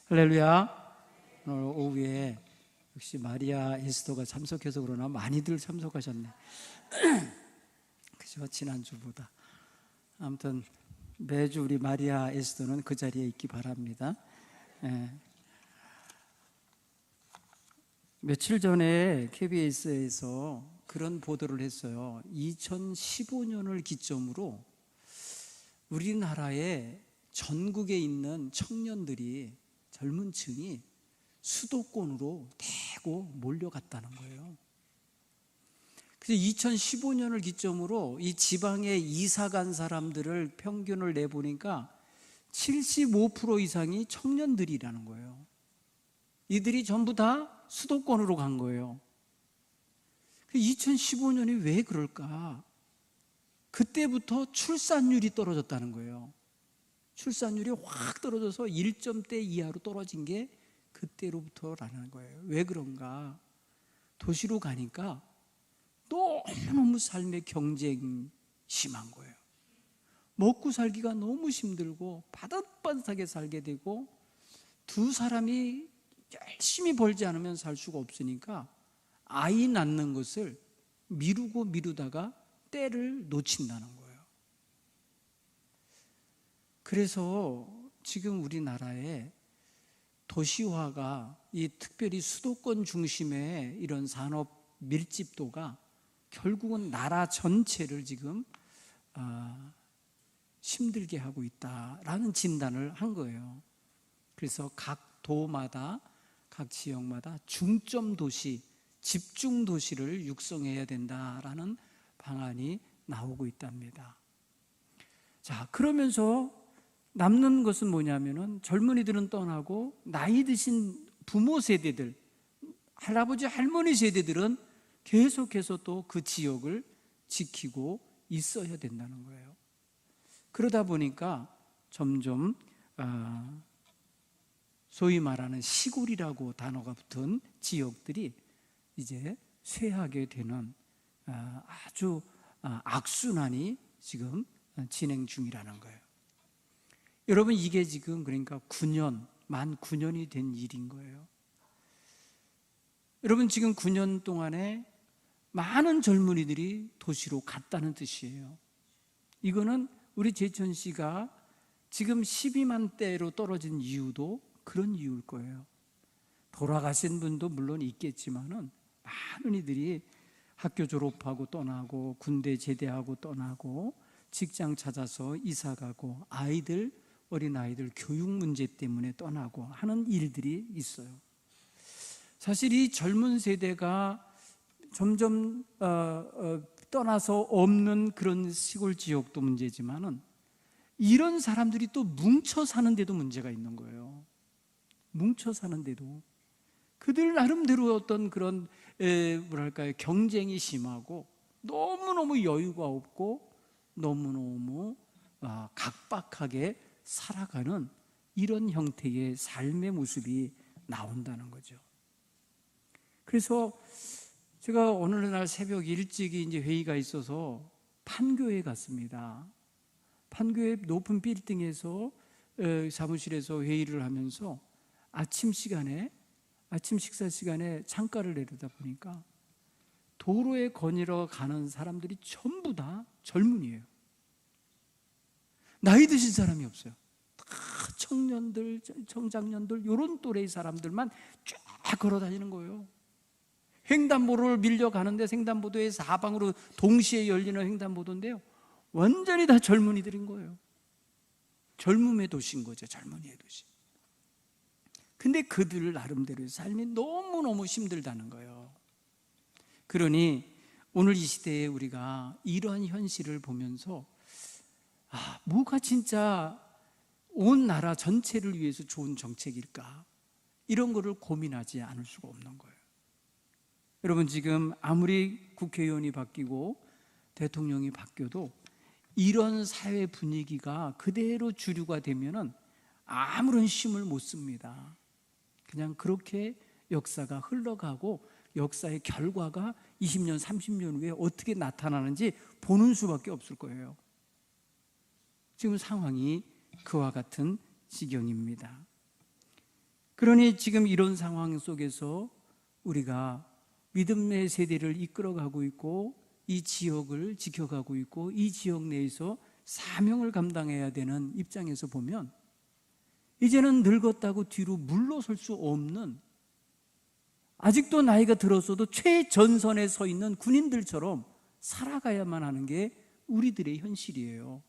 할렐루야. 오늘 오후에 역시 마리아 에스더가 참석해서 그러나 많이들 참석하셨네. 그죠? 지난주보다. 아무튼 매주 우리 마리아 에스더는 그 자리에 있기 바랍니다. 며칠 전에 KBS에서 그런 보도를 했어요. 2015년을 기점으로 우리나라의 전국에 있는 청년들이, 젊은 층이 수도권으로 대거 몰려갔다는 거예요. 그래서 2015년을 기점으로 이 지방에 이사 간 사람들을 평균을 내보니까 75% 이상이 청년들이라는 거예요. 이들이 전부 다 수도권으로 간 거예요. 2015년이 왜 그럴까? 그때부터 출산율이 떨어졌다는 거예요. 출산율이 확 떨어져서 1점대 이하로 떨어진 게 그때로부터라는 거예요. 왜 그런가? 도시로 가니까 너무너무 삶의 경쟁이 심한 거예요. 먹고 살기가 너무 힘들고 바득바득하게 살게 되고, 두 사람이 열심히 벌지 않으면 살 수가 없으니까 아이 낳는 것을 미루다가 때를 놓친다는 거예요. 그래서 지금 우리나라에 도시화가, 이 특별히 수도권 중심의 이런 산업 밀집도가 결국은 나라 전체를 지금 힘들게 하고 있다라는 진단을 한 거예요. 그래서 각 도마다, 각 지역마다 중점 도시, 집중 도시를 육성해야 된다라는 방안이 나오고 있답니다. 자, 그러면서 남는 것은 뭐냐면은, 젊은이들은 떠나고 나이 드신 부모 세대들, 할아버지 할머니 세대들은 계속해서 또 그 지역을 지키고 있어야 된다는 거예요. 그러다 보니까 점점 소위 말하는 시골이라고 단어가 붙은 지역들이 이제 쇠하게 되는 아주 악순환이 지금 진행 중이라는 거예요. 여러분, 이게 지금 그러니까 만 9년이 된 일인 거예요. 여러분, 지금 9년 동안에 많은 젊은이들이 도시로 갔다는 뜻이에요. 이거는 우리 제천 씨가 지금 12만 대로 떨어진 이유도 그런 이유일 거예요. 돌아가신 분도 물론 있겠지만은 많은 이들이 학교 졸업하고 떠나고, 군대 제대하고 떠나고, 직장 찾아서 이사가고, 어린아이들 교육 문제 때문에 떠나고 하는 일들이 있어요. 사실 이 젊은 세대가 점점 떠나서 없는 그런 시골 지역도 문제지만은, 이런 사람들이 또 뭉쳐 사는 데도 문제가 있는 거예요. 뭉쳐 사는 데도 그들 나름대로 어떤 그런 경쟁이 심하고, 너무너무 여유가 없고, 너무너무 각박하게 살아가는 이런 형태의 삶의 모습이 나온다는 거죠. 그래서 제가 오늘날 새벽 일찍이 이제 회의가 있어서 판교에 갔습니다. 판교의 높은 빌딩에서 사무실에서 회의를 하면서 아침 식사 시간에 창가를 내려다 보니까 도로에 거닐어 가는 사람들이 전부 다 젊은이에요. 나이 드신 사람이 없어요. 다 청년들, 청장년들, 이런 또래의 사람들만 쫙 걸어 다니는 거예요. 횡단보도를 밀려가는데, 횡단보도의 사방으로 동시에 열리는 횡단보도인데요, 완전히 다 젊은이들인 거예요. 젊음의 도시인 거죠. 젊은이의 도시. 근데 그들 나름대로의 삶이 너무너무 힘들다는 거예요. 그러니 오늘 이 시대에 우리가 이러한 현실을 보면서 뭐가 진짜 온 나라 전체를 위해서 좋은 정책일까? 이런 거를 고민하지 않을 수가 없는 거예요. 여러분, 지금 아무리 국회의원이 바뀌고 대통령이 바뀌어도 이런 사회 분위기가 그대로 주류가 되면은 아무런 힘을 못 씁니다. 그냥 그렇게 역사가 흘러가고, 역사의 결과가 20년, 30년 후에 어떻게 나타나는지 보는 수밖에 없을 거예요. 지금 상황이 그와 같은 지경입니다. 그러니 지금 이런 상황 속에서 우리가 믿음의 세대를 이끌어가고 있고 이 지역을 지켜가고 있고 이 지역 내에서 사명을 감당해야 되는 입장에서 보면 이제는 늙었다고 뒤로 물러설 수 없는, 아직도 나이가 들었어도 최전선에 서 있는 군인들처럼 살아가야만 하는 게 우리들의 현실이에요.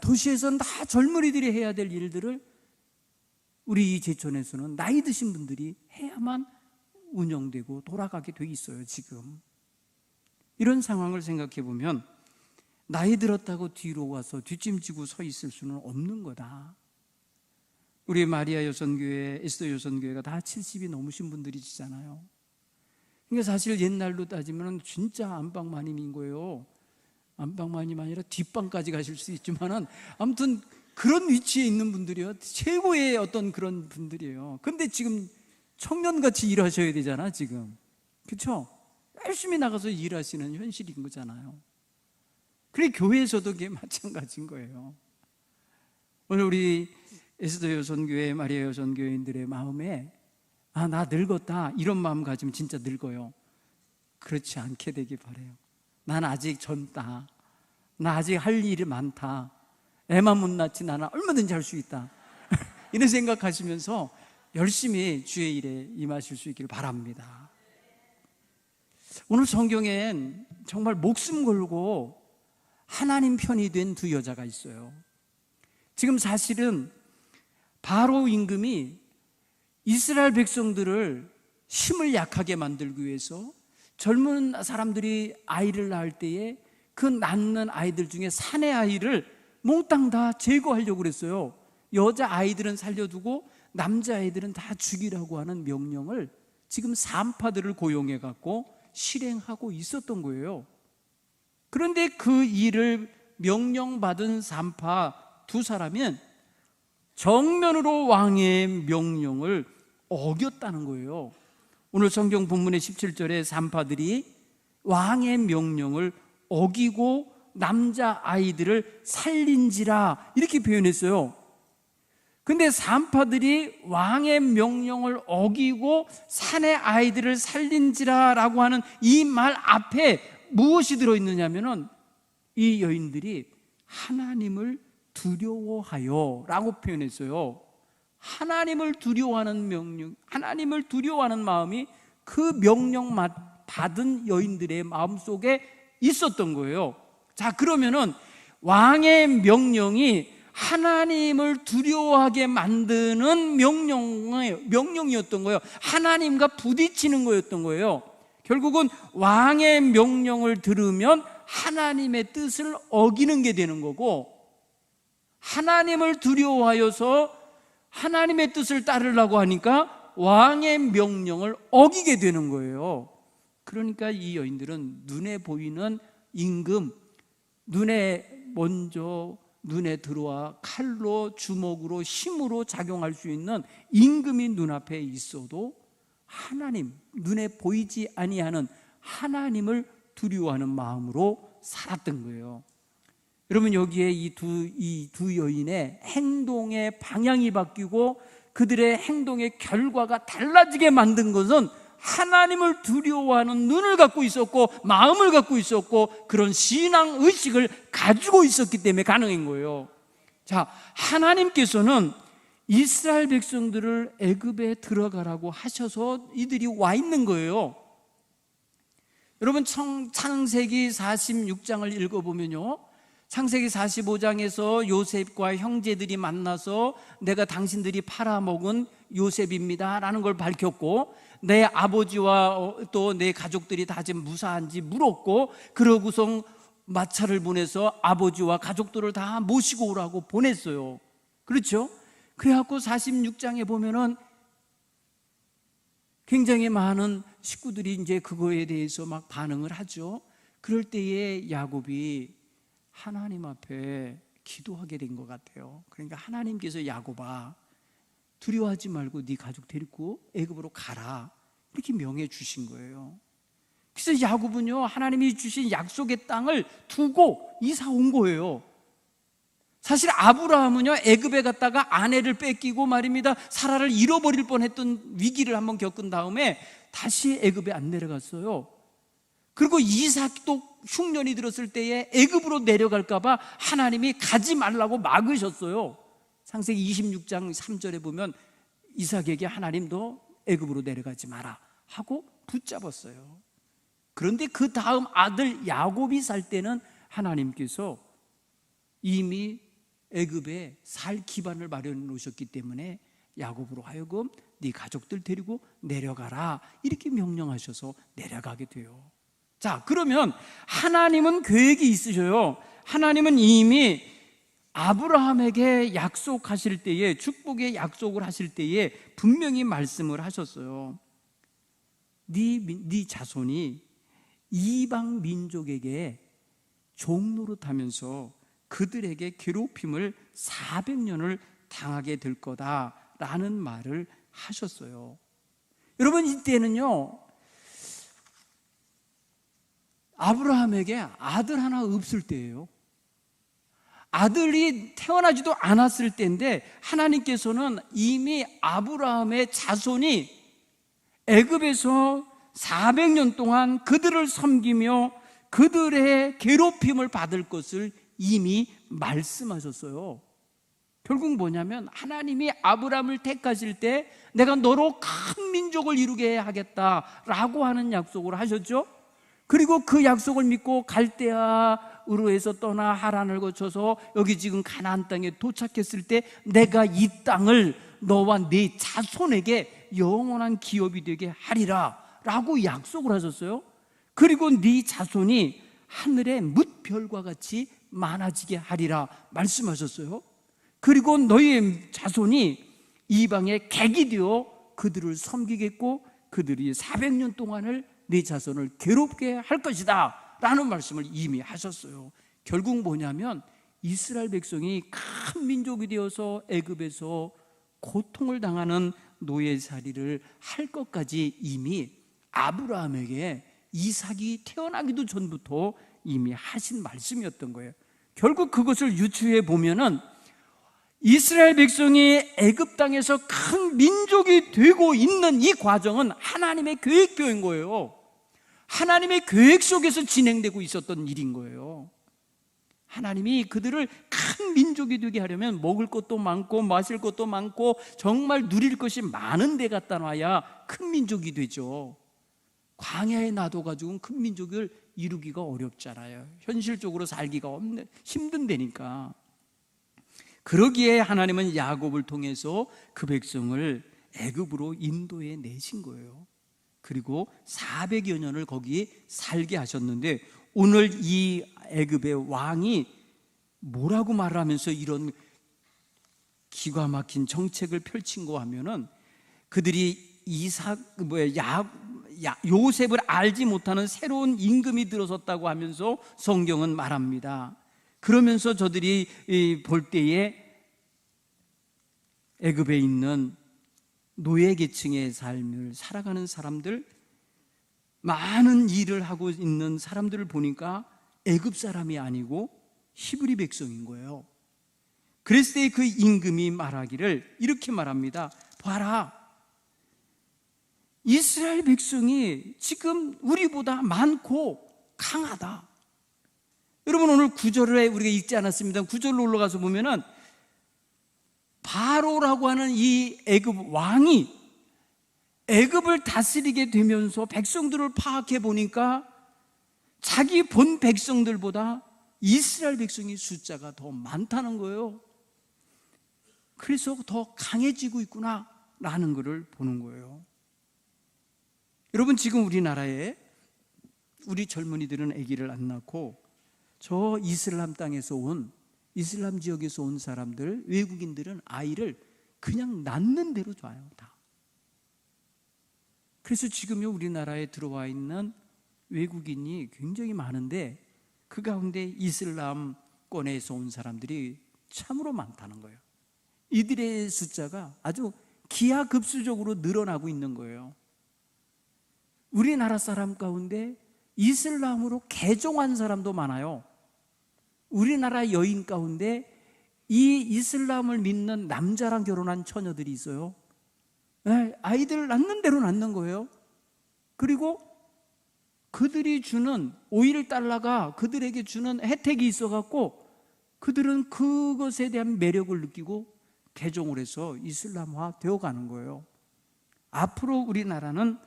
도시에서는 다 젊은이들이 해야 될 일들을 우리 이 제천에서는 나이 드신 분들이 해야만 운영되고 돌아가게 돼 있어요. 지금 이런 상황을 생각해 보면 나이 들었다고 뒤로 와서 뒷짐지고 서 있을 수는 없는 거다. 우리 마리아 여선교회, 에스더 여선교회가 다 70이 넘으신 분들이시잖아요. 그러니까 사실 옛날로 따지면 진짜 안방마님인 거예요. 안방마님 아니라 뒷방까지 가실 수 있지만은 아무튼 그런 위치에 있는 분들이요, 최고의 어떤 그런 분들이에요. 근데 지금 청년같이 일하셔야 되잖아 지금. 그렇죠? 열심히 나가서 일하시는 현실인 거잖아요. 그래 교회에서도 그게 마찬가지인 거예요. 오늘 우리 에스더 여선교회, 마리아 여선교회인들의 마음에 나 늙었다 이런 마음 가지면 진짜 늙어요. 그렇지 않게 되길 바라요. 난 아직 젊다, 나 아직 할 일이 많다, 애만 못 낳지 나는 얼마든지 할 수 있다 이런 생각하시면서 열심히 주의 일에 임하실 수 있기를 바랍니다. 오늘 성경엔 정말 목숨 걸고 하나님 편이 된 두 여자가 있어요. 지금 사실은 바로 임금이 이스라엘 백성들을 힘을 약하게 만들기 위해서 젊은 사람들이 아이를 낳을 때에 그 낳는 아이들 중에 사내 아이를 몽땅 다 제거하려고 그랬어요. 여자 아이들은 살려두고 남자 아이들은 다 죽이라고 하는 명령을 지금 산파들을 고용해 갖고 실행하고 있었던 거예요. 그런데 그 일을 명령받은 산파 두 사람은 정면으로 왕의 명령을 어겼다는 거예요. 오늘 성경 본문의 17절에 산파들이 왕의 명령을 어기고 남자 아이들을 살린지라 이렇게 표현했어요. 근데 산파들이 왕의 명령을 어기고 산의 아이들을 살린지라 라고 하는 이 말 앞에 무엇이 들어있느냐면은 이 여인들이 하나님을 두려워하여 라고 표현했어요. 하나님을 두려워하는 명령, 하나님을 두려워하는 마음이 그 명령 받은 여인들의 마음속에 있었던 거예요. 자, 그러면은 왕의 명령이 하나님을 두려워하게 만드는 명령이었던 거예요. 하나님과 부딪히는 거였던 거예요. 결국은 왕의 명령을 들으면 하나님의 뜻을 어기는 게 되는 거고, 하나님을 두려워하여서 하나님의 뜻을 따르려고 하니까 왕의 명령을 어기게 되는 거예요. 그러니까 이 여인들은 눈에 보이는 임금, 눈에 들어와 칼로, 주먹으로, 힘으로 작용할 수 있는 임금이 눈앞에 있어도 하나님, 눈에 보이지 아니하는 하나님을 두려워하는 마음으로 살았던 거예요. 여러분, 여기에 이 두 여인의 행동의 방향이 바뀌고 그들의 행동의 결과가 달라지게 만든 것은 하나님을 두려워하는 눈을 갖고 있었고 마음을 갖고 있었고 그런 신앙 의식을 가지고 있었기 때문에 가능한 거예요. 자, 하나님께서는 이스라엘 백성들을 애굽에 들어가라고 하셔서 이들이 와 있는 거예요. 여러분, 창세기 46장을 읽어보면요, 창세기 45장에서 요셉과 형제들이 만나서 내가 당신들이 팔아먹은 요셉입니다 라는 걸 밝혔고, 내 아버지와 또 내 가족들이 다 지금 무사한지 물었고, 그러고서 마차를 보내서 아버지와 가족들을 다 모시고 오라고 보냈어요. 그렇죠? 그래갖고 46장에 보면은 굉장히 많은 식구들이 이제 그거에 대해서 막 반응을 하죠. 그럴 때에 야곱이 하나님 앞에 기도하게 된 것 같아요. 그러니까 하나님께서 야곱아, 두려워하지 말고 네 가족 데리고 애굽으로 가라 이렇게 명해 주신 거예요. 그래서 야곱은요, 하나님이 주신 약속의 땅을 두고 이사 온 거예요. 사실 아브라함은요, 애굽에 갔다가 아내를 뺏기고 말입니다, 사라를 잃어버릴 뻔했던 위기를 한번 겪은 다음에 다시 애굽에 안 내려갔어요. 그리고 이삭도 흉년이 들었을 때에 애굽으로 내려갈까봐 하나님이 가지 말라고 막으셨어요. 창세기 26장 3절에 보면 이삭에게 하나님도 애굽으로 내려가지 마라 하고 붙잡았어요. 그런데 그 다음 아들 야곱이 살 때는 하나님께서 이미 애굽에 살 기반을 마련해 놓으셨기 때문에 야곱으로 하여금 네 가족들 데리고 내려가라 이렇게 명령하셔서 내려가게 돼요. 자, 그러면 하나님은 계획이 있으셔요. 하나님은 이미 아브라함에게 약속하실 때에, 축복의 약속을 하실 때에 분명히 말씀을 하셨어요. 네 자손이 이방 민족에게 종노릇하면서 그들에게 괴롭힘을 400년을 당하게 될 거다라는 말을 하셨어요. 여러분, 이때는요, 아브라함에게 아들 하나 없을 때예요. 아들이 태어나지도 않았을 때인데 하나님께서는 이미 아브라함의 자손이 애굽에서 400년 동안 그들을 섬기며 그들의 괴롭힘을 받을 것을 이미 말씀하셨어요. 결국 뭐냐면 하나님이 아브라함을 택하실 때 내가 너로 큰 민족을 이루게 하겠다라고 하는 약속을 하셨죠. 그리고 그 약속을 믿고 갈대아으로 해서 떠나 하란을 거쳐서 여기 지금 가나안 땅에 도착했을 때 내가 이 땅을 너와 네 자손에게 영원한 기업이 되게 하리라 라고 약속을 하셨어요. 그리고 네 자손이 하늘의 뭇별과 같이 많아지게 하리라 말씀하셨어요. 그리고 너희의 자손이 이방의 객이 되어 그들을 섬기겠고 그들이 400년 동안을 네 자손을 괴롭게 할 것이다 라는 말씀을 이미 하셨어요. 결국 뭐냐면 이스라엘 백성이 큰 민족이 되어서 애굽에서 고통을 당하는 노예살이를 할 것까지 이미 아브라함에게 이삭이 태어나기도 전부터 이미 하신 말씀이었던 거예요. 결국 그것을 유추해 보면은 이스라엘 백성이 애굽 땅에서 큰 민족이 되고 있는 이 과정은 하나님의 계획표인 거예요. 하나님의 계획 속에서 진행되고 있었던 일인 거예요. 하나님이 그들을 큰 민족이 되게 하려면 먹을 것도 많고 마실 것도 많고 정말 누릴 것이 많은 데 갖다 놔야 큰 민족이 되죠. 광야에 놔둬가지고는 큰 민족을 이루기가 어렵잖아요. 현실적으로 살기가 힘든 데니까. 그러기에 하나님은 야곱을 통해서 그 백성을 애굽으로 인도해 내신 거예요. 그리고 400여 년을 거기 살게 하셨는데 오늘 이 애굽의 왕이 뭐라고 말하면서 이런 기가 막힌 정책을 펼친 거 하면은 그들이 요셉을 알지 못하는 새로운 임금이 들어섰다고 하면서 성경은 말합니다. 그러면서 저들이 볼 때에 애굽에 있는 노예 계층의 삶을 살아가는 사람들, 많은 일을 하고 있는 사람들을 보니까 애굽 사람이 아니고 히브리 백성인 거예요. 그랬을 때 그 임금이 말하기를 이렇게 말합니다. 봐라, 이스라엘 백성이 지금 우리보다 많고 강하다. 여러분, 오늘 9절에 우리가 읽지 않았습니다. 9절로 올라가서 보면은 바로라고 하는 이 애굽 왕이 애굽을 다스리게 되면서 백성들을 파악해 보니까 자기 본 백성들보다 이스라엘 백성의 숫자가 더 많다는 거예요. 그래서 더 강해지고 있구나 라는 것을 보는 거예요. 여러분, 지금 우리나라에 우리 젊은이들은 아기를 안 낳고 저 이슬람 땅에서 온, 이슬람 지역에서 온 사람들, 외국인들은 아이를 그냥 낳는 대로 줘요, 다. 그래서 지금요 우리나라에 들어와 있는 외국인이 굉장히 많은데 그 가운데 이슬람권에서 온 사람들이 참으로 많다는 거예요. 이들의 숫자가 아주 기하급수적으로 늘어나고 있는 거예요. 우리나라 사람 가운데 이슬람으로 개종한 사람도 많아요. 우리나라 여인 가운데 이 이슬람을 믿는 남자랑 결혼한 처녀들이 있어요. 아이들 낳는 대로 낳는 거예요. 그리고 그들이 주는 $5가 그들에게 주는 혜택이 있어갖고 그들은 그것에 대한 매력을 느끼고 개종을 해서 이슬람화 되어가는 거예요. 앞으로 우리나라는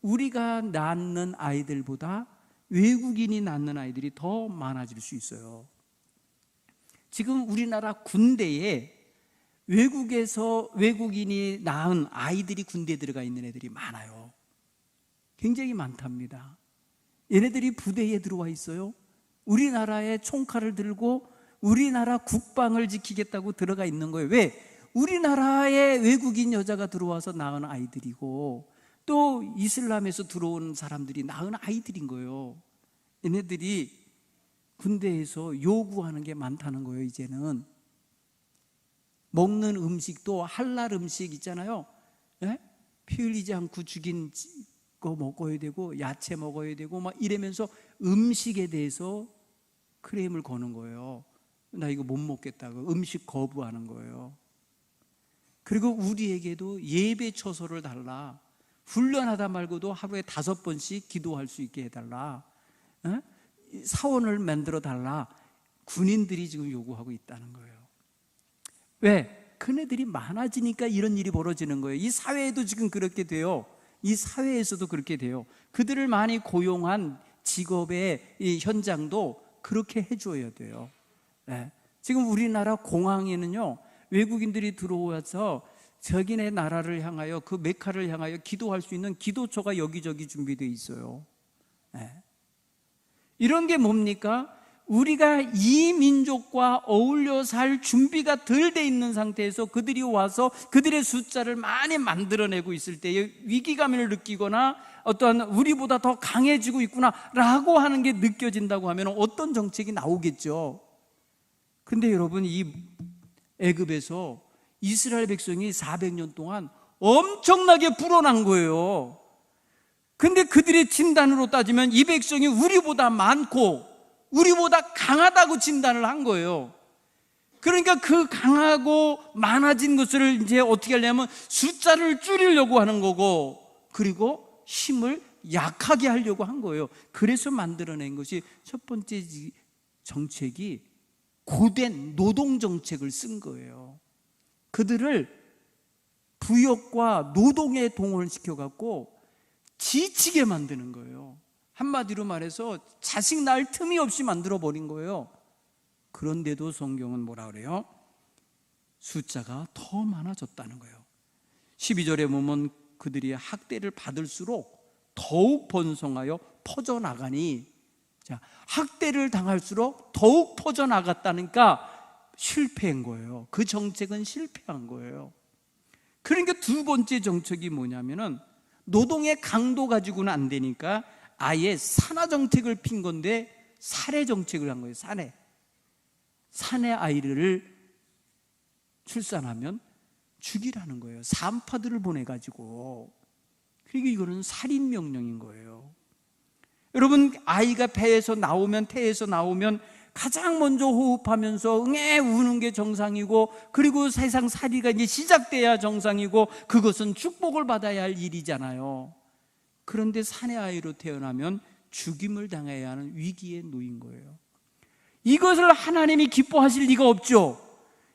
우리가 낳는 아이들보다 외국인이 낳는 아이들이 더 많아질 수 있어요. 지금 우리나라 군대에 외국에서 외국인이 낳은 아이들이 군대에 들어가 있는 애들이 많아요. 굉장히 많답니다. 얘네들이 부대에 들어와 있어요. 우리나라의 총칼을 들고 우리나라 국방을 지키겠다고 들어가 있는 거예요. 왜? 우리나라에 외국인 여자가 들어와서 낳은 아이들이고 또 이슬람에서 들어온 사람들이 낳은 아이들인 거예요. 얘네들이 군대에서 요구하는 게 많다는 거예요. 이제는 먹는 음식도 할랄 음식 있잖아요. 피 흘리지 않고 죽인 거 먹어야 되고 야채 먹어야 되고 막 이러면서 음식에 대해서 크레임을 거는 거예요. 나 이거 못 먹겠다고 음식 거부하는 거예요. 그리고 우리에게도 예배 처소를 달라. 훈련하다 말고도 하루에 5번씩 기도할 수 있게 해달라. 사원을 만들어 달라. 군인들이 지금 요구하고 있다는 거예요. 왜? 그네들이 많아지니까 이런 일이 벌어지는 거예요. 이 사회에도 지금 그렇게 돼요. 이 사회에서도 그렇게 돼요. 그들을 많이 고용한 직업의 이 현장도 그렇게 해줘야 돼요. 지금 우리나라 공항에는요, 외국인들이 들어와서 자기네 나라를 향하여 그 메카를 향하여 기도할 수 있는 기도처가 여기저기 준비되어 있어요. 이런 게 뭡니까? 우리가 이 민족과 어울려 살 준비가 덜 돼 있는 상태에서 그들이 와서 그들의 숫자를 많이 만들어내고 있을 때에 위기감을 느끼거나 어떠한 우리보다 더 강해지고 있구나라고 하는 게 느껴진다고 하면 어떤 정책이 나오겠죠. 근데 여러분, 이 애굽에서 이스라엘 백성이 400년 동안 엄청나게 불어난 거예요. 근데 그들의 진단으로 따지면 이 백성이 우리보다 많고 우리보다 강하다고 진단을 한 거예요. 그러니까 그 강하고 많아진 것을 이제 어떻게 하려면 숫자를 줄이려고 하는 거고, 그리고 힘을 약하게 하려고 한 거예요. 그래서 만들어낸 것이 첫 번째 정책이 고된 노동 정책을 쓴 거예요. 그들을 부역과 노동에 동원시켜갖고 지치게 만드는 거예요. 한마디로 말해서 자식 낳을 틈이 없이 만들어버린 거예요. 그런데도 성경은 뭐라 그래요? 숫자가 더 많아졌다는 거예요. 12절에 보면 그들이 학대를 받을수록 더욱 번성하여 퍼져나가니, 자, 학대를 당할수록 더욱 퍼져나갔다니까 실패한 거예요. 그 정책은 실패한 거예요. 그러니까 두 번째 정책이 뭐냐면은 노동의 강도 가지고는 안 되니까 아예 산화 정책을 핀 건데 살해 정책을 한 거예요. 산의 아이를 출산하면 죽이라는 거예요. 산파들을 보내가지고. 그러니까 이거는 살인명령인 거예요. 여러분, 아이가 태에서 나오면 가장 먼저 호흡하면서 응애 우는 게 정상이고, 그리고 세상 살이가 이제 시작돼야 정상이고, 그것은 축복을 받아야 할 일이잖아요. 그런데 산의 아이로 태어나면 죽임을 당해야 하는 위기에 놓인 거예요. 이것을 하나님이 기뻐하실 리가 없죠.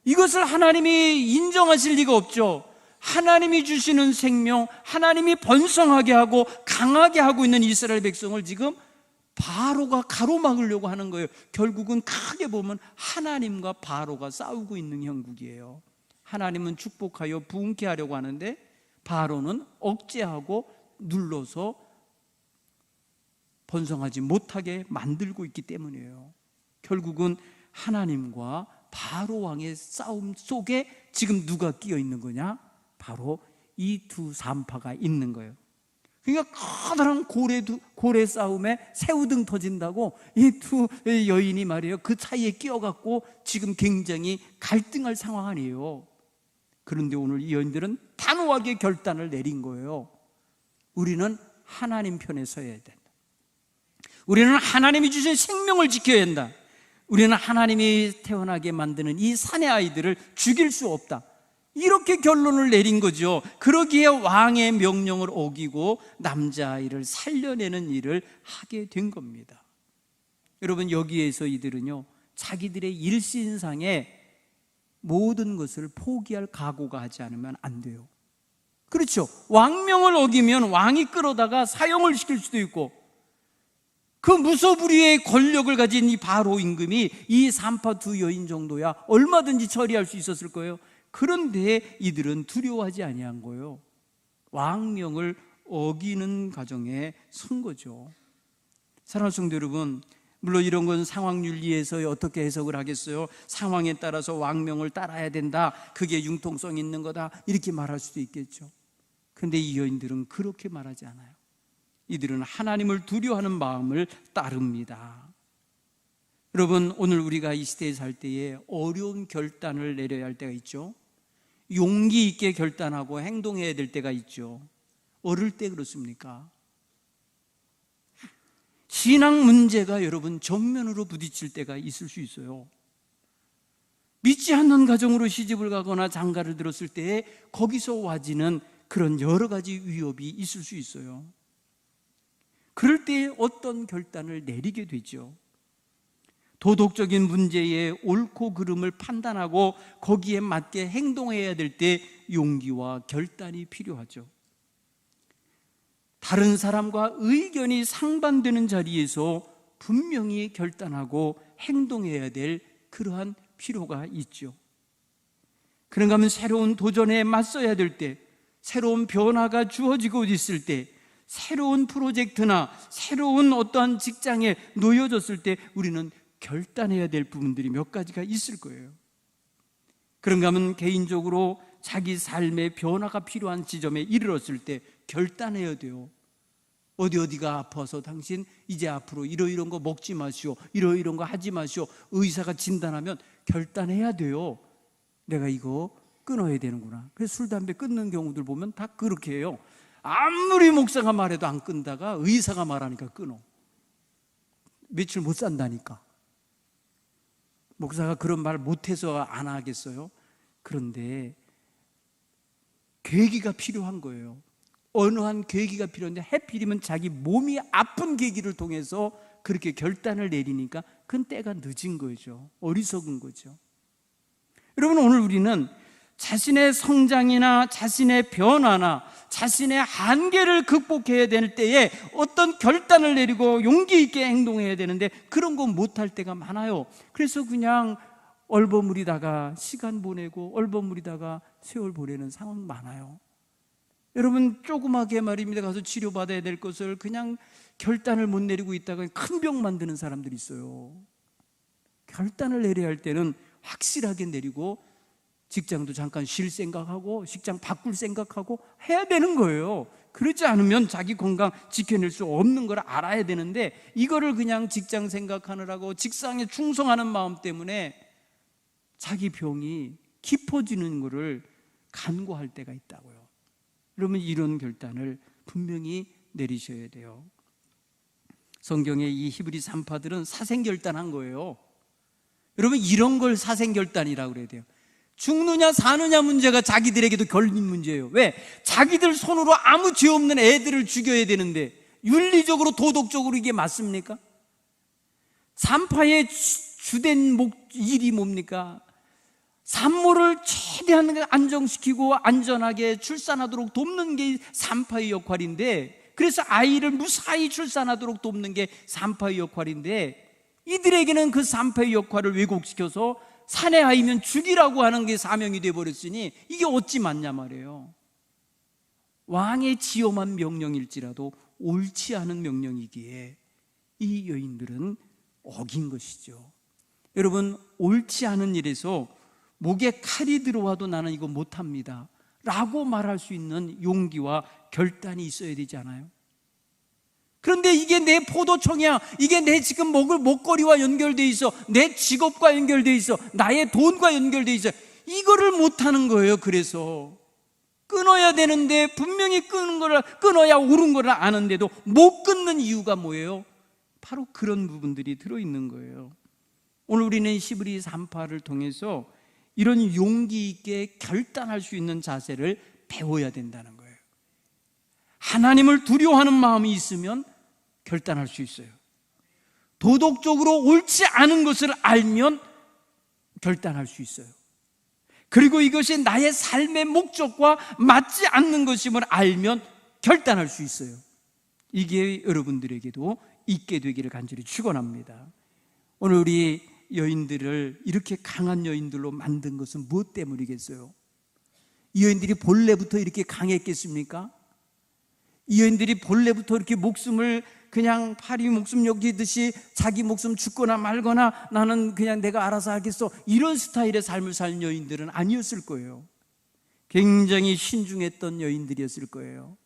이것을 하나님이 인정하실 리가 없죠. 하나님이 주시는 생명, 하나님이 번성하게 하고 강하게 하고 있는 이스라엘 백성을 지금 바로가 가로막으려고 하는 거예요. 결국은 크게 보면 하나님과 바로가 싸우고 있는 형국이에요. 하나님은 축복하여 부흥케 하려고 하는데 바로는 억제하고 눌러서 번성하지 못하게 만들고 있기 때문이에요. 결국은 하나님과 바로 왕의 싸움 속에 지금 누가 끼어 있는 거냐? 바로 이 두 산파가 있는 거예요. 그러니까 커다란 고래 싸움에 새우등 터진다고 이 두 여인이 말이에요, 그 사이에 끼어갖고 지금 굉장히 갈등할 상황 아니에요. 그런데 오늘 이 여인들은 단호하게 결단을 내린 거예요. 우리는 하나님 편에 서야 된다. 우리는 하나님이 주신 생명을 지켜야 한다. 우리는 하나님이 태어나게 만드는 이 사내 아이들을 죽일 수 없다, 이렇게 결론을 내린 거죠. 그러기에 왕의 명령을 어기고 남자아이를 살려내는 일을 하게 된 겁니다. 여러분, 여기에서 이들은요, 자기들의 일신상에 모든 것을 포기할 각오가 하지 않으면 안 돼요. 그렇죠. 왕명을 어기면 왕이 끌어다가 사형을 시킬 수도 있고, 그 무소불위의 권력을 가진 이 바로 임금이 이 산파 두 여인 정도야 얼마든지 처리할 수 있었을 거예요. 그런데 이들은 두려워하지 아니한 거예요. 왕명을 어기는 과정에 선 거죠. 사랑하는 성도 여러분, 물론 이런 건 상황윤리에서 어떻게 해석을 하겠어요? 상황에 따라서 왕명을 따라야 된다, 그게 융통성 있는 거다, 이렇게 말할 수도 있겠죠. 그런데 이 여인들은 그렇게 말하지 않아요. 이들은 하나님을 두려워하는 마음을 따릅니다. 여러분, 오늘 우리가 이 시대에 살 때에 어려운 결단을 내려야 할 때가 있죠. 용기 있게 결단하고 행동해야 될 때가 있죠. 어릴 때 그렇습니까? 신앙 문제가 여러분 정면으로 부딪힐 때가 있을 수 있어요. 믿지 않는 가정으로 시집을 가거나 장가를 들었을 때에 거기서 와지는 그런 여러 가지 위협이 있을 수 있어요. 그럴 때 어떤 결단을 내리게 되죠. 도덕적인 문제의 옳고 그름을 판단하고 거기에 맞게 행동해야 될 때 용기와 결단이 필요하죠. 다른 사람과 의견이 상반되는 자리에서 분명히 결단하고 행동해야 될 그러한 필요가 있죠. 그런가 하면 새로운 도전에 맞서야 될 때, 새로운 변화가 주어지고 있을 때, 새로운 프로젝트나 새로운 어떠한 직장에 놓여졌을 때 우리는 결단해야 될 부분들이 몇 가지가 있을 거예요. 그런가 하면 개인적으로 자기 삶의 변화가 필요한 지점에 이르렀을 때 결단해야 돼요. 어디가 아파서 당신 이제 앞으로 이런 거 먹지 마시오, 이런 거 하지 마시오, 의사가 진단하면 결단해야 돼요. 내가 이거 끊어야 되는구나. 그래서 술, 담배 끊는 경우들 보면 다 그렇게 해요. 아무리 목사가 말해도 안 끊다가 의사가 말하니까 끊어. 며칠 못 산다니까. 목사가 그런 말 못해서 안 하겠어요? 그런데 계기가 필요한 거예요. 어느 한 계기가 필요한데 하필이면 자기 몸이 아픈 계기를 통해서 그렇게 결단을 내리니까 그건 때가 늦은 거죠. 어리석은 거죠. 여러분, 오늘 우리는 자신의 성장이나 자신의 변화나 자신의 한계를 극복해야 될 때에 어떤 결단을 내리고 용기 있게 행동해야 되는데 그런 거 못할 때가 많아요. 그래서 그냥 얼버무리다가 시간 보내고 얼버무리다가 세월 보내는 상황 많아요. 여러분, 조그맣게 말입니다. 가서 치료받아야 될 것을 그냥 결단을 못 내리고 있다가 큰 병 만드는 사람들이 있어요. 결단을 내려야 할 때는 확실하게 내리고 직장도 잠깐 쉴 생각하고 직장 바꿀 생각하고 해야 되는 거예요. 그렇지 않으면 자기 건강 지켜낼 수 없는 걸 알아야 되는데 이거를 그냥 직장 생각하느라고 직장에 충성하는 마음 때문에 자기 병이 깊어지는 것을 간과할 때가 있다고요. 여러분, 이런 결단을 분명히 내리셔야 돼요. 성경의 이 히브리 산파들은 사생결단한 거예요. 여러분, 이런 걸 사생결단이라고 그래야 돼요. 죽느냐 사느냐 문제가 자기들에게도 걸린 문제예요. 왜? 자기들 손으로 아무 죄 없는 애들을 죽여야 되는데 윤리적으로 도덕적으로 이게 맞습니까? 산파의 주된 일이 뭡니까? 산모를 최대한 안정시키고 안전하게 출산하도록 돕는 게 산파의 역할인데, 그래서 아이를 무사히 출산하도록 돕는 게 산파의 역할인데 이들에게는 그 산파의 역할을 왜곡시켜서 사내 아이면 죽이라고 하는 게 사명이 되어버렸으니 이게 어찌 맞냐 말이에요. 왕의 지엄한 명령일지라도 옳지 않은 명령이기에 이 여인들은 어긴 것이죠. 여러분, 옳지 않은 일에서 목에 칼이 들어와도 나는 이거 못합니다 라고 말할 수 있는 용기와 결단이 있어야 되지 않아요? 그런데 이게 내 포도청이야, 이게 내 지금 먹을 먹거리와 연결돼 있어, 내 직업과 연결돼 있어, 나의 돈과 연결돼 있어, 이거를 못하는 거예요. 그래서 끊어야 되는데 분명히 끊어야 옳은 걸 아는데도 못 끊는 이유가 뭐예요? 바로 그런 부분들이 들어있는 거예요. 오늘 우리는 히브리 3파를 통해서 이런 용기 있게 결단할 수 있는 자세를 배워야 된다는 거예요. 하나님을 두려워하는 마음이 있으면 결단할 수 있어요. 도덕적으로 옳지 않은 것을 알면 결단할 수 있어요. 그리고 이것이 나의 삶의 목적과 맞지 않는 것임을 알면 결단할 수 있어요. 이게 여러분들에게도 있게 되기를 간절히 축원합니다. 오늘 우리 여인들을 이렇게 강한 여인들로 만든 것은 무엇 때문이겠어요? 이 여인들이 본래부터 이렇게 강했겠습니까? 이 여인들이 본래부터 이렇게 목숨을 그냥 파리 목숨 여기듯이 자기 목숨 죽거나 말거나 나는 그냥 내가 알아서 하겠어, 이런 스타일의 삶을 사는 여인들은 아니었을 거예요. 굉장히 신중했던 여인들이었을 거예요.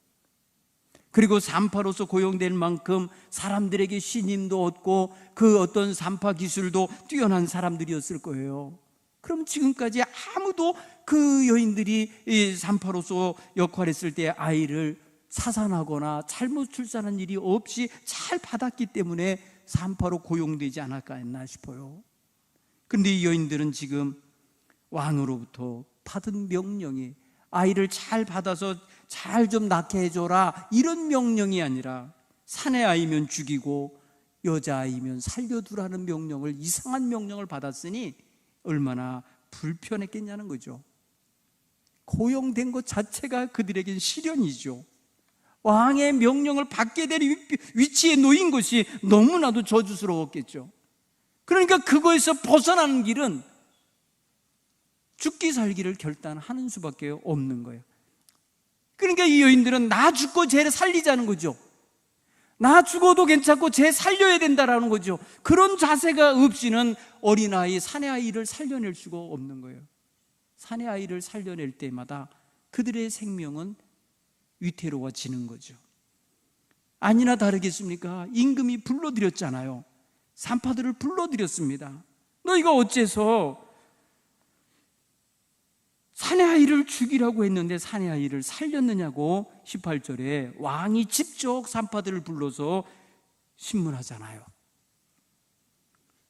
그리고 산파로서 고용될 만큼 사람들에게 신임도 얻고 그 어떤 산파 기술도 뛰어난 사람들이었을 거예요. 그럼 지금까지 아무도 그 여인들이 이 산파로서 역할했을 때 아이를 사산하거나 잘못 출산한 일이 없이 잘 받았기 때문에 산파로 고용되지 않았까 했나 싶어요. 그런데 이 여인들은 지금 왕으로부터 받은 명령이 아이를 잘 받아서 잘 좀 낳게 해줘라, 이런 명령이 아니라 사내 아이면 죽이고 여자아이면 살려두라는 명령을, 이상한 명령을 받았으니 얼마나 불편했겠냐는 거죠. 고용된 것 자체가 그들에겐 시련이죠. 왕의 명령을 받게 될 위치에 놓인 것이 너무나도 저주스러웠겠죠. 그러니까 그거에서 벗어나는 길은 죽기 살기를 결단하는 수밖에 없는 거예요. 그러니까 이 여인들은 나 죽고 쟤를 살리자는 거죠. 나 죽어도 괜찮고 쟤 살려야 된다라는 거죠. 그런 자세가 없이는 어린아이, 사내아이를 살려낼 수가 없는 거예요. 사내아이를 살려낼 때마다 그들의 생명은 위태로워지는 거죠. 아니나 다르겠습니까? 임금이 불러들였잖아요. 산파들을 불러들였습니다. 너희가 어째서 사내아이를 죽이라고 했는데 사내아이를 살렸느냐고 18절에 왕이 직접 산파들을 불러서 신문하잖아요.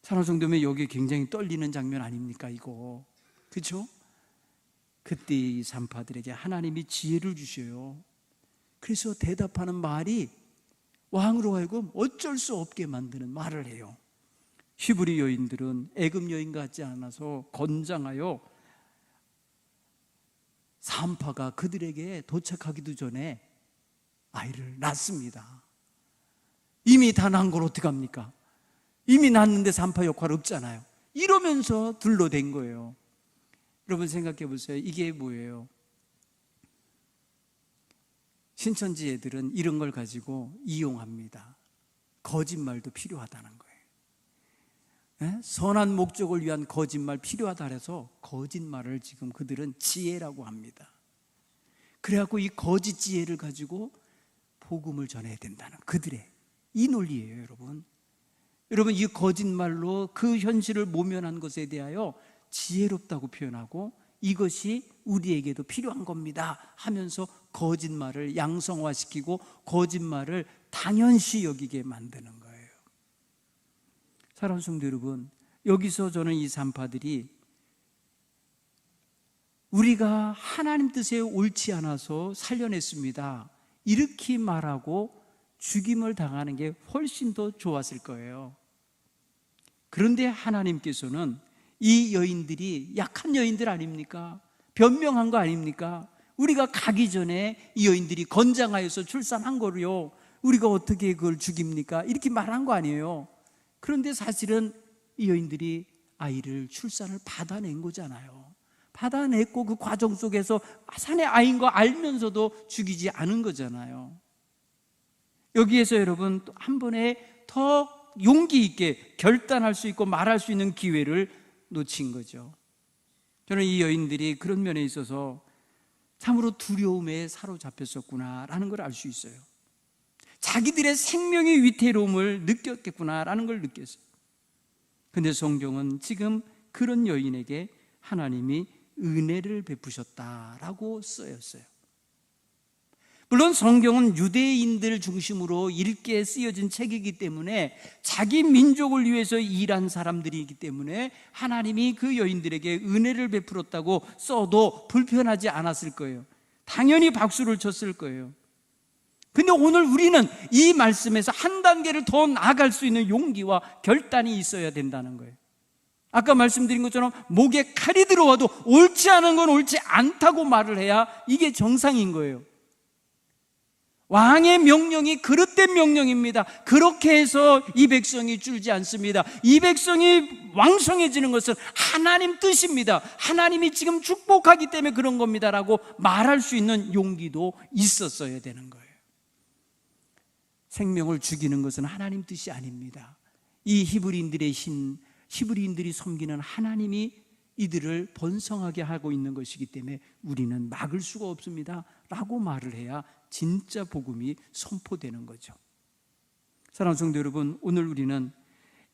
사랑하는 성도면 여기 굉장히 떨리는 장면 아닙니까 이거? 그렇죠? 그때 이 산파들에게 하나님이 지혜를 주셔요. 그래서 대답하는 말이 왕으로 하여금 어쩔 수 없게 만드는 말을 해요. 히브리 여인들은 애굽 여인 같지 않아서 건장하여 산파가 그들에게 도착하기도 전에 아이를 낳습니다. 이미 다 낳은 걸 어떡합니까? 이미 낳았는데 산파 역할 없잖아요. 이러면서 둘러댄 거예요. 여러분 생각해 보세요. 이게 뭐예요? 신천지 애들은 이런 걸 가지고 이용합니다. 거짓말도 필요하다는 거예요. 선한 목적을 위한 거짓말 필요하다 해서 거짓말을 지금 그들은 지혜라고 합니다. 그래갖고 이 거짓 지혜를 가지고 복음을 전해야 된다는 그들의 이 논리예요. 여러분 이 거짓말로 그 현실을 모면한 것에 대하여 지혜롭다고 표현하고 이것이 우리에게도 필요한 겁니다 하면서 거짓말을 양성화시키고 거짓말을 당연시 여기게 만드는 거예요. 사랑하는 성도 여러분, 여기서 저는 이 산파들이 우리가 하나님 뜻에 옳지 않아서 살려냈습니다 이렇게 말하고 죽임을 당하는 게 훨씬 더 좋았을 거예요. 그런데 하나님께서는 이 여인들이 약한 여인들 아닙니까? 변명한 거 아닙니까? 우리가 가기 전에 이 여인들이 건장하여서 출산한 거로요, 우리가 어떻게 그걸 죽입니까? 이렇게 말한 거 아니에요. 그런데 사실은 이 여인들이 아이를 출산을 받아낸 거잖아요. 받아냈고 그 과정 속에서 산의 아이인 거 알면서도 죽이지 않은 거잖아요. 여기에서 여러분 또 한 번에 더 용기 있게 결단할 수 있고 말할 수 있는 기회를 놓친 거죠. 저는 이 여인들이 그런 면에 있어서 참으로 두려움에 사로잡혔었구나라는 걸 알 수 있어요. 자기들의 생명의 위태로움을 느꼈겠구나라는 걸 느꼈어요. 그런데 성경은 지금 그런 여인에게 하나님이 은혜를 베푸셨다라고 쓰였어요. 물론 성경은 유대인들 중심으로 읽게 쓰여진 책이기 때문에 자기 민족을 위해서 일한 사람들이기 때문에 하나님이 그 여인들에게 은혜를 베풀었다고 써도 불편하지 않았을 거예요. 당연히 박수를 쳤을 거예요. 근데 오늘 우리는 이 말씀에서 한 단계를 더 나아갈 수 있는 용기와 결단이 있어야 된다는 거예요. 아까 말씀드린 것처럼 목에 칼이 들어와도 옳지 않은 건 옳지 않다고 말을 해야 이게 정상인 거예요. 왕의 명령이 그릇된 명령입니다. 그렇게 해서 이 백성이 줄지 않습니다. 이 백성이 왕성해지는 것은 하나님 뜻입니다. 하나님이 지금 축복하기 때문에 그런 겁니다 라고 말할 수 있는 용기도 있었어야 되는 거예요. 생명을 죽이는 것은 하나님 뜻이 아닙니다. 이 히브리인들이 섬기는 하나님이 이들을 번성하게 하고 있는 것이기 때문에 우리는 막을 수가 없습니다 라고 말을 해야 진짜 복음이 선포되는 거죠. 사랑하는 성도 여러분, 오늘 우리는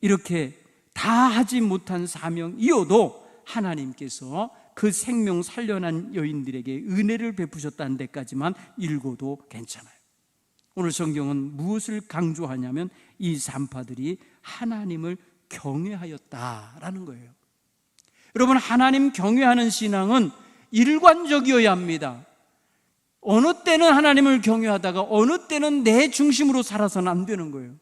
이렇게 다 하지 못한 사명이어도 하나님께서 그 생명 살려난 여인들에게 은혜를 베푸셨다는 데까지만 읽어도 괜찮아요. 오늘 성경은 무엇을 강조하냐면 이 산파들이 하나님을 경외하였다라는 거예요. 여러분, 하나님 경외하는 신앙은 일관적이어야 합니다. 어느 때는 하나님을 경외하다가 어느 때는 내 중심으로 살아서는 안 되는 거예요.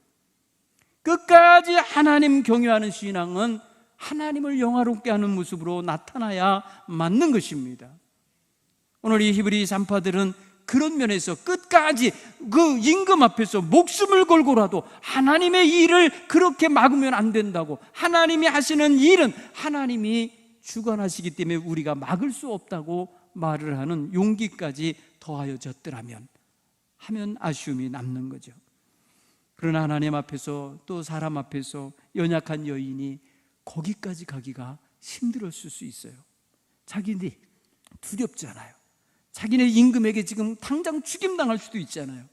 끝까지 하나님 경외하는 신앙은 하나님을 영화롭게 하는 모습으로 나타나야 맞는 것입니다. 오늘 이 히브리 산파들은 그런 면에서 끝까지 그 임금 앞에서 목숨을 걸고라도 하나님의 일을 그렇게 막으면 안 된다고, 하나님이 하시는 일은 하나님이 주관하시기 때문에 우리가 막을 수 없다고 말을 하는 용기까지 더하여졌더라면 하면 아쉬움이 남는 거죠. 그러나 하나님 앞에서 또 사람 앞에서 연약한 여인이 거기까지 가기가 힘들었을 수 있어요. 자기네 두렵잖아요. 자기네 임금에게 지금 당장 죽임당할 수도 있잖아요.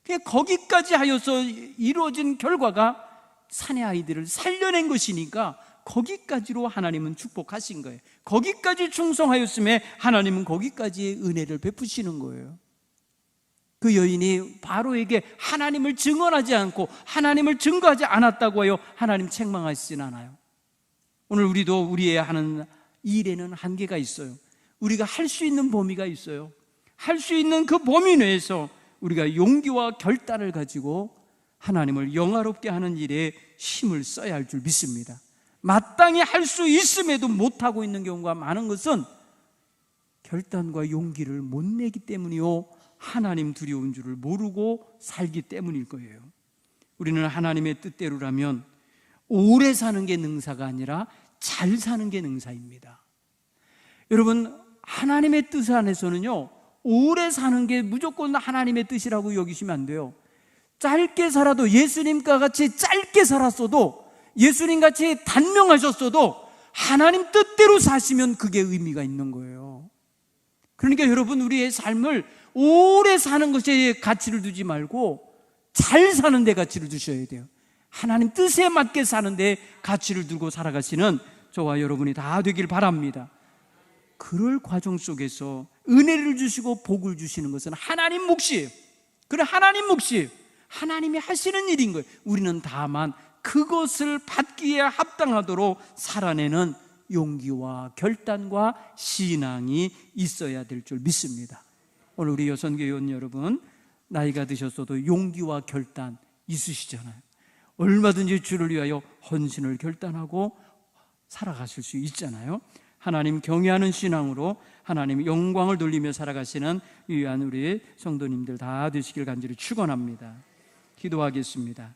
그냥 거기까지 하여서 이루어진 결과가 사내 아이들을 살려낸 것이니까 거기까지로 하나님은 축복하신 거예요. 거기까지 충성하였음에 하나님은 거기까지의 은혜를 베푸시는 거예요. 그 여인이 바로에게 하나님을 증언하지 않고 하나님을 증거하지 않았다고 하여 하나님 책망하시진 않아요. 오늘 우리도 우리의 하는 일에는 한계가 있어요. 우리가 할 수 있는 범위가 있어요. 할 수 있는 그 범위 내에서 우리가 용기와 결단을 가지고 하나님을 영화롭게 하는 일에 힘을 써야 할 줄 믿습니다. 마땅히 할 수 있음에도 못하고 있는 경우가 많은 것은 결단과 용기를 못 내기 때문이요, 하나님 두려운 줄을 모르고 살기 때문일 거예요. 우리는 하나님의 뜻대로라면 오래 사는 게 능사가 아니라 잘 사는 게 능사입니다. 여러분, 하나님의 뜻 안에서는요, 오래 사는 게 무조건 하나님의 뜻이라고 여기시면 안 돼요. 짧게 살아도, 예수님과 같이 짧게 살았어도, 예수님같이 단명하셨어도 하나님 뜻대로 사시면 그게 의미가 있는 거예요. 그러니까 여러분, 우리의 삶을 오래 사는 것에 가치를 두지 말고 잘 사는 데 가치를 두셔야 돼요. 하나님 뜻에 맞게 사는 데 가치를 두고 살아가시는 저와 여러분이 다 되길 바랍니다. 그럴 과정 속에서 은혜를 주시고 복을 주시는 것은 하나님 몫이에요. 그래, 하나님 몫이에요. 하나님이 하시는 일인 거예요. 우리는 다만 그것을 받기에 합당하도록 살아내는 용기와 결단과 신앙이 있어야 될 줄 믿습니다. 오늘 우리 여선교회원 여러분, 나이가 드셨어도 용기와 결단 있으시잖아요. 얼마든지 주를 위하여 헌신을 결단하고 살아가실 수 있잖아요. 하나님 경외하는 신앙으로 하나님의 영광을 돌리며 살아가시는 유한 우리 성도님들 다 되시길 간절히 축원합니다. 기도하겠습니다.